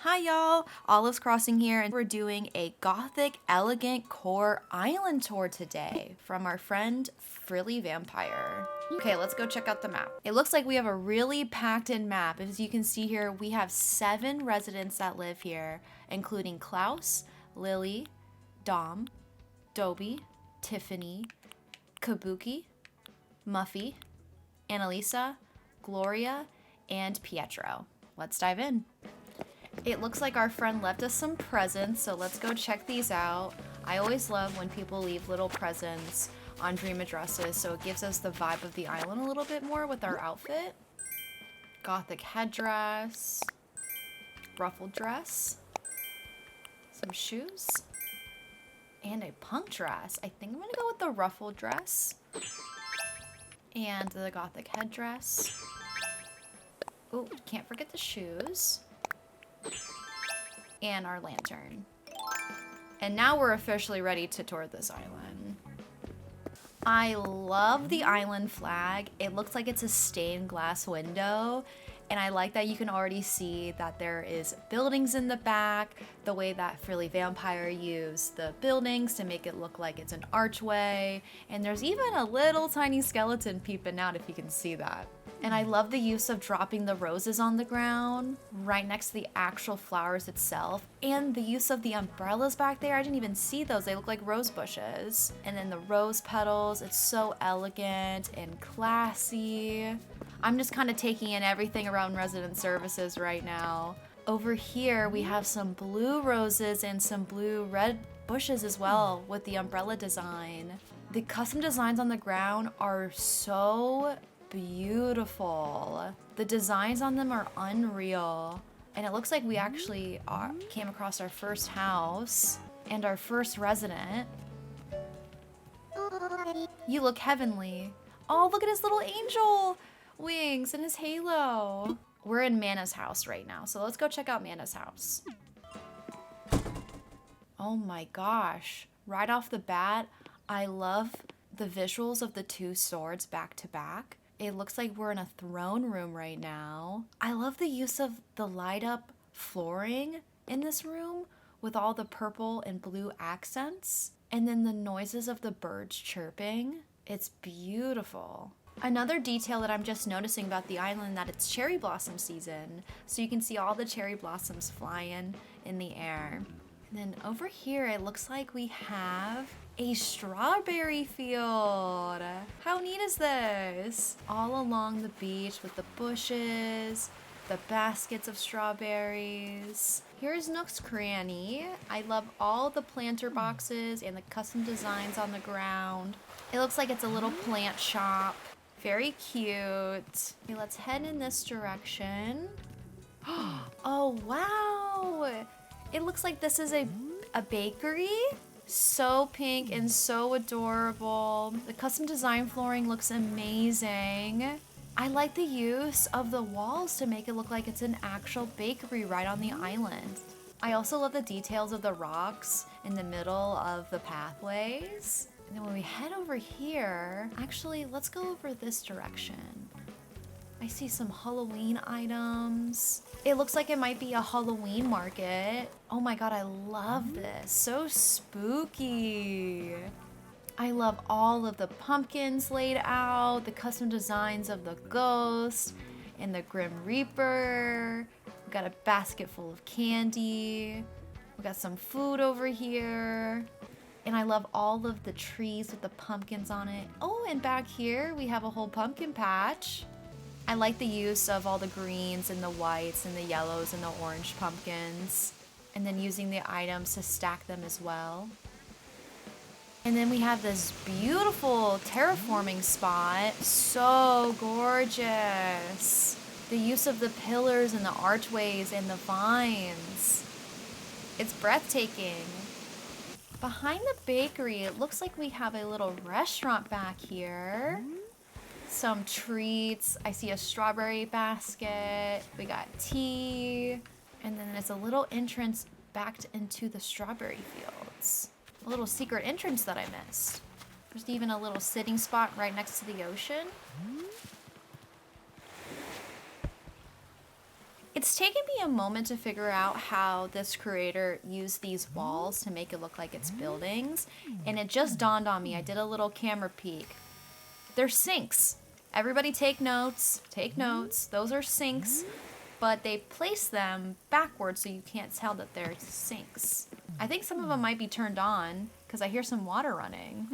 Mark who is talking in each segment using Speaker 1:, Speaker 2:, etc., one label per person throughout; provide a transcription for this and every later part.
Speaker 1: Hi y'all, OlivesCrossing here, and we're doing a Gothic elegant core island tour today from our friend FrillyVampire. Okay, let's go check out the map. It looks like we have a really packed in map. As you can see here, we have 7 residents that live here, including Klaus, Lily, Dom, Dobie, Tiffany, Kabuki, Muffy, Annalisa, Gloria, and Pietro. Let's dive in. It looks like our friend left us some presents, so let's go check these out. I always love when people leave little presents on dream addresses, so it gives us the vibe of the island a little bit more with our outfit. Gothic headdress, ruffled dress, some shoes, and a punk dress. I think I'm gonna go with the ruffled dress and the Gothic headdress. Oh, can't forget the shoes. And our lantern. And now we're officially ready to tour this island. I love the island flag. It looks like it's a stained glass window. And I like that you can already see that there is buildings in the back, the way that FrillyVampire used the buildings to make it look like it's an archway. And there's even a little tiny skeleton peeping out if you can see that. And I love the use of dropping the roses on the ground right next to the actual flowers itself. And the use of the umbrellas back there. I didn't even see those. They look like rose bushes. And then the rose petals. It's so elegant and classy. I'm just kind of taking in everything around resident services right now. Over here, we have some blue roses and some blue red bushes as well with the umbrella design. The custom designs on the ground are so beautiful. The designs on them are unreal. And it looks like we actually came across our first house and our first resident. You look heavenly. Oh, look at his little angel wings and his halo. We're in Mana's house right now, so let's go check out Mana's house. Oh my gosh. Right off the bat, I love the visuals of the 2 swords back to back. It looks like we're in a throne room right now. I love the use of the light up flooring in this room with all the purple and blue accents. And then the noises of the birds chirping. It's beautiful. Another detail that I'm just noticing about the island that it's cherry blossom season. So you can see all the cherry blossoms flying in the air. And then over here, it looks like we have a strawberry field. How neat is this? All along the beach with the bushes, the baskets of strawberries. Here's Nook's Cranny. I love all the planter boxes and the custom designs on the ground. It looks like it's a little plant shop. Very cute. Okay, let's head in this direction. Oh, wow. It looks like this is a bakery. So pink and so adorable. The custom design flooring looks amazing. I like the use of the walls to make it look like it's an actual bakery right on the island. I also love the details of the rocks in the middle of the pathways. And then when we head over here, actually, let's go over this direction. I see some Halloween items. It looks like it might be a Halloween market. Oh my god, I love this. So spooky. I love all of the pumpkins laid out, the custom designs of the ghost and the Grim Reaper. We got a basket full of candy. We got some food over here. And I love all of the trees with the pumpkins on it. Oh, and back here we have a whole pumpkin patch. I like the use of all the greens and the whites and the yellows and the orange pumpkins. And then using the items to stack them as well. And then we have this beautiful terraforming spot. So gorgeous. The use of the pillars and the archways and the vines. It's breathtaking. Behind the bakery, it looks like we have a little restaurant back here. Some treats. I see a strawberry basket. We got tea. And then there's a little entrance back into the strawberry fields. A little secret entrance that I missed. There's even a little sitting spot right next to the ocean. It's taken me a moment to figure out how this creator used these walls to make it look like it's buildings, and it just dawned on me. I did a little camera peek. They're sinks. Everybody take notes, take notes. Those are sinks, but they place them backwards so you can't tell that they're sinks. I think some of them might be turned on because I hear some water running.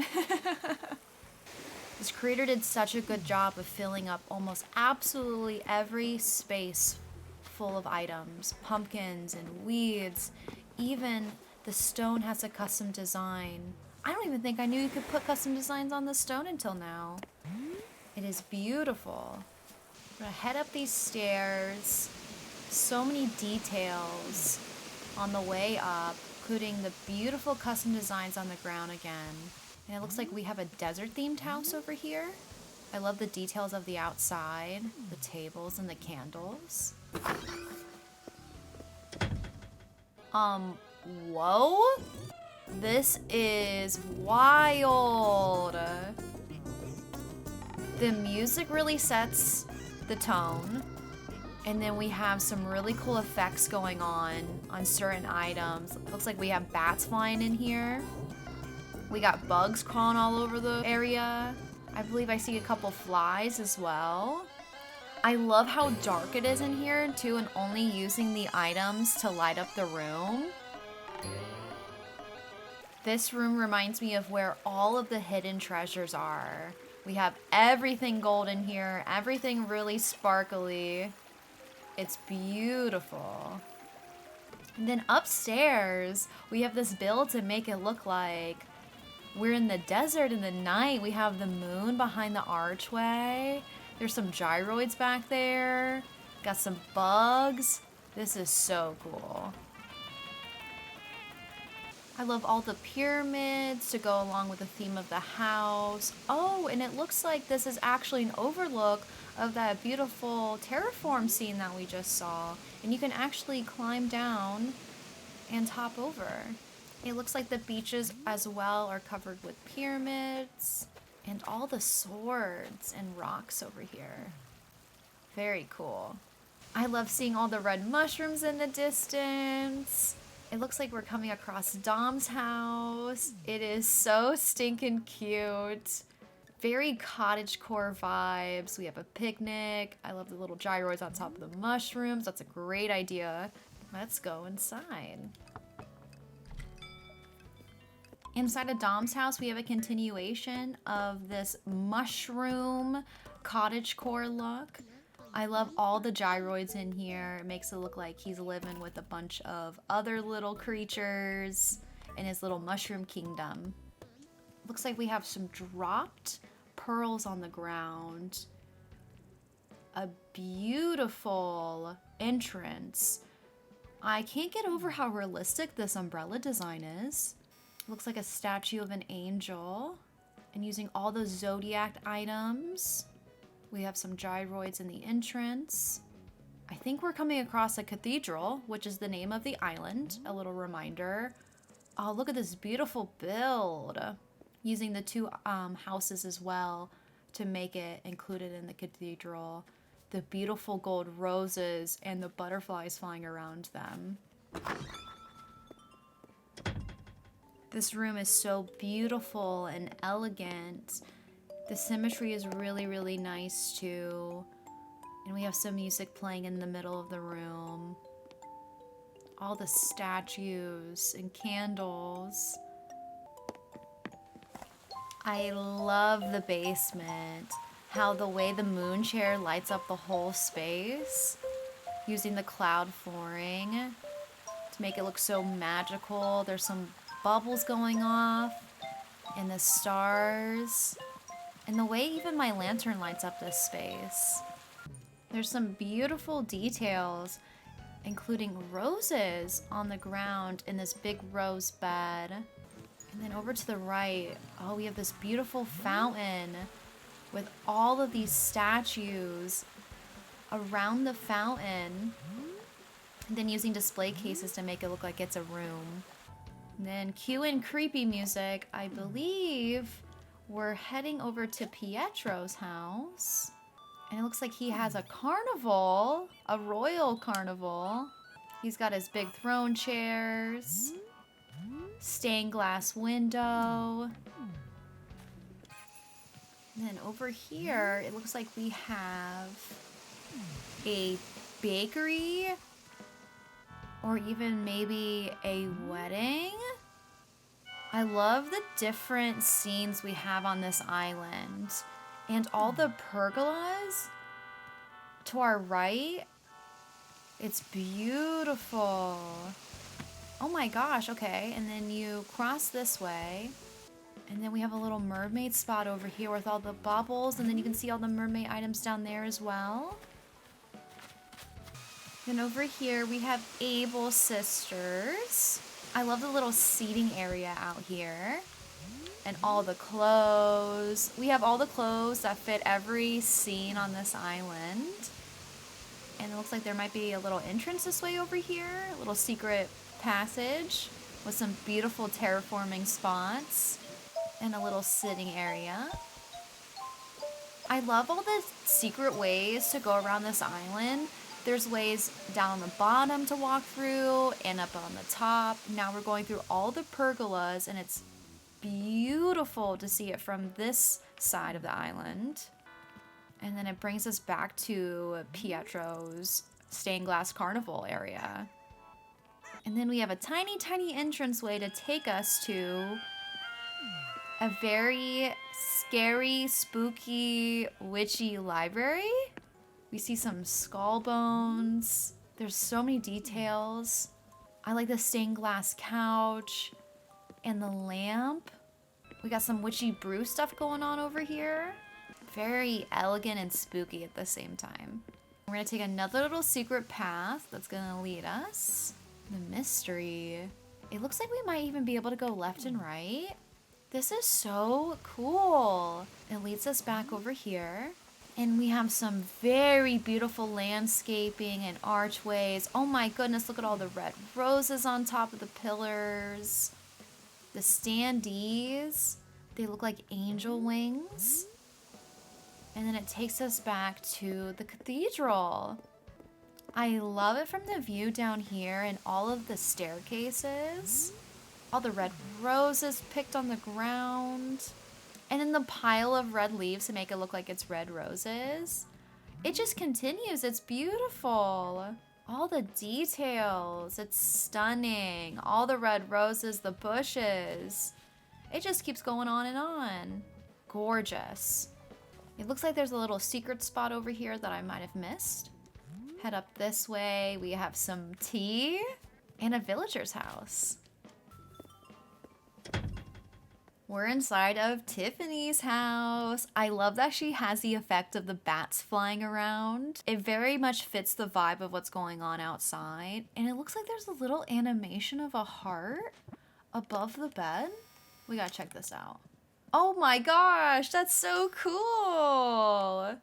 Speaker 1: This creator did such a good job of filling up almost absolutely every space full of items, pumpkins and weeds. Even the stone has a custom design. I don't even think I knew you could put custom designs on the stone until now. It is beautiful. I'm gonna head up these stairs. So many details on the way up, including the beautiful custom designs on the ground again. And it looks like we have a desert-themed house over here. I love the details of the outside, the tables and the candles. Whoa? This is wild. The music really sets the tone. And then we have some really cool effects going on certain items. Looks like we have bats flying in here. We got bugs crawling all over the area. I believe I see a couple flies as well. I love how dark it is in here too, and only using the items to light up the room. This room reminds me of where all of the hidden treasures are. We have everything gold in here, everything really sparkly. It's beautiful. And then upstairs, we have this build to make it look like we're in the desert in the night. We have the moon behind the archway. There's some gyroids back there. Got some bugs. This is so cool. I love all the pyramids to go along with the theme of the house. Oh, and it looks like this is actually an overlook of that beautiful terraform scene that we just saw. And you can actually climb down and hop over. It looks like the beaches as well are covered with pyramids and all the swords and rocks over here. Very cool. I love seeing all the red mushrooms in the distance. It looks like we're coming across Dom's house. It is so stinking cute. Very cottagecore vibes. We have a picnic. I love the little gyroids on top of the mushrooms. That's a great idea. Let's go inside. Inside of Dom's house, we have a continuation of this mushroom cottagecore look. I love all the gyroids in here. It makes it look like he's living with a bunch of other little creatures in his little mushroom kingdom. Looks like we have some dropped pearls on the ground. A beautiful entrance. I can't get over how realistic this umbrella design is. Looks like a statue of an angel. And using all the zodiac items. We have some gyroids in the entrance. I think we're coming across a cathedral, which is the name of the island. A little reminder. Oh, look at this beautiful build. Using the two houses as well to make it included in the cathedral. The beautiful gold roses and the butterflies flying around them. This room is so beautiful and elegant. The symmetry is really, really nice too. And we have some music playing in the middle of the room. All the statues and candles. I love the basement. How the way the moon chair lights up the whole space. Using the cloud flooring to make it look so magical. There's some bubbles going off. And the stars. And the way even my lantern lights up this space. There's some beautiful details, including roses on the ground in this big rose bed. And then over to the right, oh, we have this beautiful fountain with all of these statues around the fountain. And then using display cases to make it look like it's a room. And then cue in creepy music. I believe we're heading over to Pietro's house. And it looks like he has a carnival, a royal carnival. He's got his big throne chairs, stained glass window. And then over here, it looks like we have a bakery or even maybe a wedding. I love the different scenes we have on this island. And all the pergolas to our right, it's beautiful. Oh my gosh, okay. And then you cross this way. And then we have a little mermaid spot over here with all the bubbles. And then you can see all the mermaid items down there as well. Then over here we have Able Sisters. I love the little seating area out here. And all the clothes. We have all the clothes that fit every scene on this island. And it looks like there might be a little entrance this way over here. A little secret passage with some beautiful terraforming spots. And a little sitting area. I love all the secret ways to go around this island. There's ways down the bottom to walk through and up on the top. Now we're going through all the pergolas and it's beautiful to see it from this side of the island. And then it brings us back to Pietro's stained glass carnival area. And then we have a tiny, tiny entranceway to take us to a very scary, spooky, witchy library. We see some skull bones. There's so many details. I like the stained glass couch. And the lamp. We got some witchy brew stuff going on over here. Very elegant and spooky at the same time. We're gonna take another little secret path that's gonna lead us. The mystery. It looks like we might even be able to go left and right. This is so cool. It leads us back over here. And we have some very beautiful landscaping and archways. Oh my goodness, look at all the red roses on top of the pillars. The standees, they look like angel wings. And then it takes us back to the cathedral. I love it from the view down here and all of the staircases. All the red roses picked on the ground. And then the pile of red leaves to make it look like it's red roses. It just continues, it's beautiful. All the details, it's stunning. All the red roses, the bushes. It just keeps going on and on. Gorgeous. It looks like there's a little secret spot over here that I might have missed. Head up this way, we have some tea and a villager's house. We're inside of Tiffany's house. I love that she has the effect of the bats flying around. It very much fits the vibe of what's going on outside. And it looks like there's a little animation of a heart above the bed. We gotta check this out. Oh my gosh, that's so cool.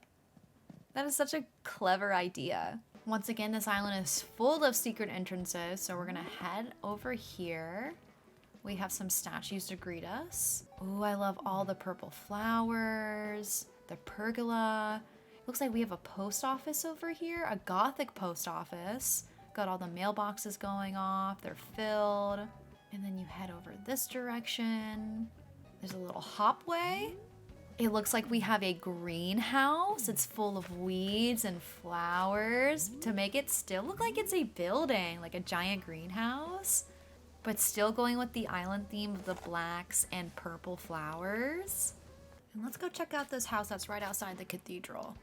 Speaker 1: That is such a clever idea. Once again, this island is full of secret entrances, so we're gonna head over here. We have some statues to greet us. Oh, I love all the purple flowers, the pergola. Looks like we have a post office over here, a Gothic post office. Got all the mailboxes going off, they're filled. And then you head over this direction. There's a little hopway. It looks like we have a greenhouse. It's full of weeds and flowers to make it still look like it's a building, like a giant greenhouse. But still going with the island theme of the blacks and purple flowers. And let's go check out this house that's right outside the cathedral.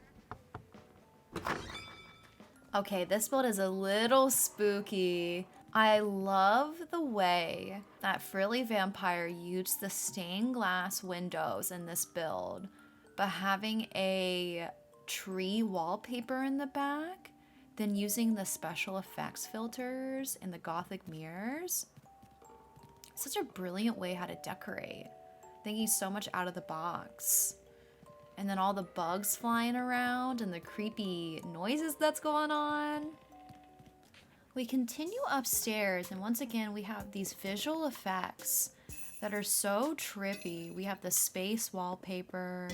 Speaker 1: Okay, this build is a little spooky. I love the way that FrillyVampire used the stained glass windows in this build, but having a tree wallpaper in the back, then using the special effects filters and the Gothic mirrors. Such a brilliant way how to decorate. Thinking so much out of the box. And then all the bugs flying around and the creepy noises that's going on. We continue upstairs and once again we have these visual effects that are so trippy. We have the space wallpaper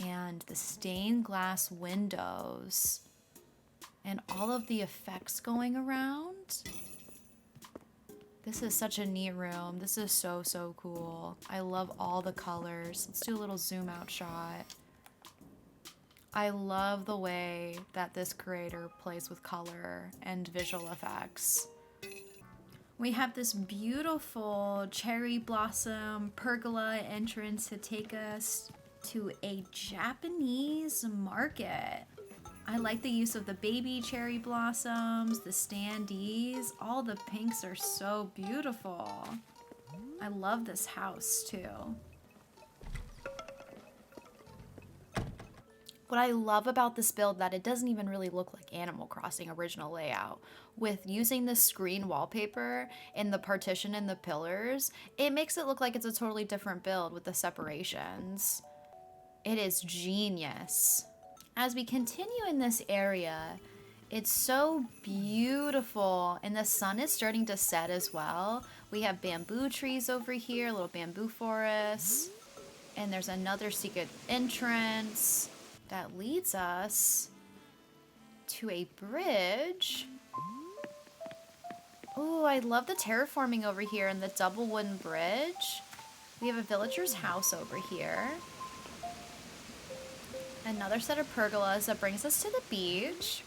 Speaker 1: and the stained glass windows and all of the effects going around. This is such a neat room. This is so, so cool. I love all the colors. Let's do a little zoom out shot. I love the way that this creator plays with color and visual effects. We have this beautiful cherry blossom pergola entrance to take us to a Japanese market. I like the use of the baby cherry blossoms, the standees. All the pinks are so beautiful. I love this house too. What I love about this build that it doesn't even really look like Animal Crossing original layout. With using the screen wallpaper and the partition and the pillars, it makes it look like it's a totally different build with the separations. It is genius. As we continue in this area, it's so beautiful and the sun is starting to set as well. We have bamboo trees over here, a little bamboo forest, and there's another secret entrance that leads us to a bridge. Ooh, I love the terraforming over here and the double wooden bridge. We have a villager's house over here. Another set of pergolas that brings us to the beach.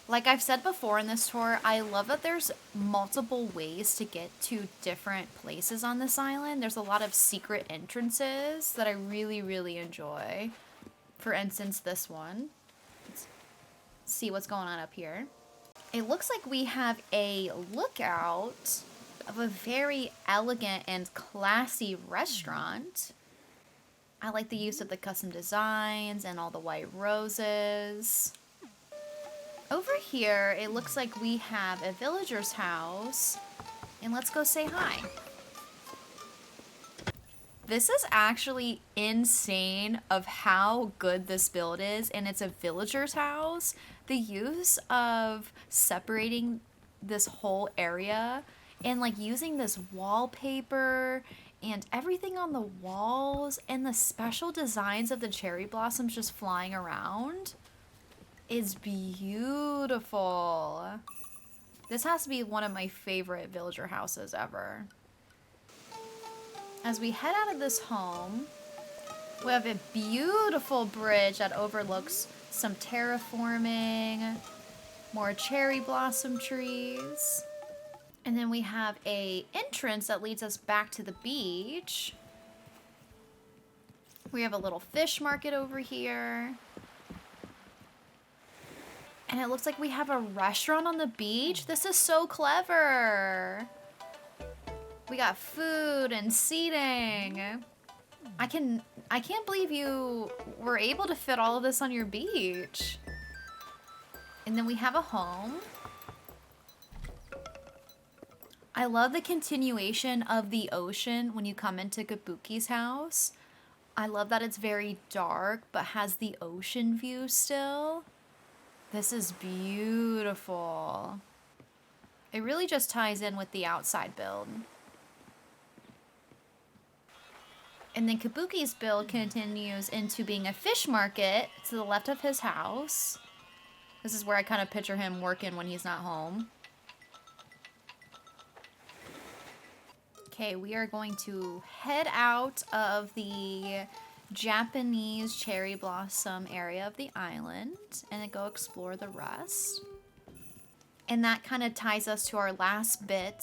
Speaker 1: Like I've said before in this tour, I love that there's multiple ways to get to different places on this island. There's a lot of secret entrances that I really, really enjoy. For instance, this one. Let's see what's going on up here. It looks like we have a lookout of a very elegant and classy restaurant. I like the use of the custom designs and all the white roses. Over here, it looks like we have a villager's house. And let's go say hi. This is actually insane of how good this build is, and it's a villager's house. The use of separating this whole area and like using this wallpaper and everything on the walls and the special designs of the cherry blossoms just flying around is beautiful. This has to be one of my favorite villager houses ever. As we head out of this home, we have a beautiful bridge that overlooks some terraforming, more cherry blossom trees. And then we have a entrance that leads us back to the beach. We have a little fish market over here. And it looks like we have a restaurant on the beach. This is so clever. We got food and seating. I can't believe you were able to fit all of this on your beach. And then we have a home. I love the continuation of the ocean when you come into Kabuki's house. I love that it's very dark but has the ocean view still. This is beautiful. It really just ties in with the outside build. And then Kabuki's build continues into being a fish market to the left of his house. This is where I kind of picture him working when he's not home. Okay, we are going to head out of the Japanese cherry blossom area of the island and then go explore the rest. And that kind of ties us to our last bit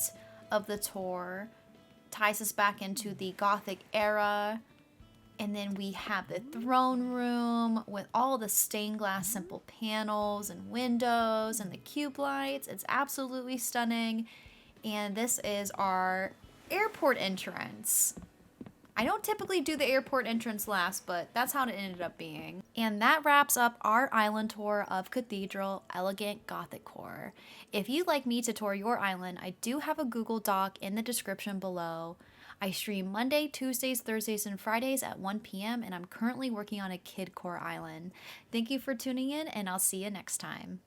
Speaker 1: of the tour. Ties us back into the Gothic era. And then we have the throne room with all the stained glass simple panels and windows and the cube lights. It's absolutely stunning. And this is our airport entrance. I don't typically do the airport entrance last, but that's how it ended up being. And that wraps up our island tour of Cathedral Elegant Gothic Core. If you'd like me to tour your island, I do have a Google Doc in the description below. I stream Monday, Tuesdays, Thursdays, and Fridays at 1 p.m. and I'm currently working on a Kid Core island. Thank you for tuning in, and I'll see you next time.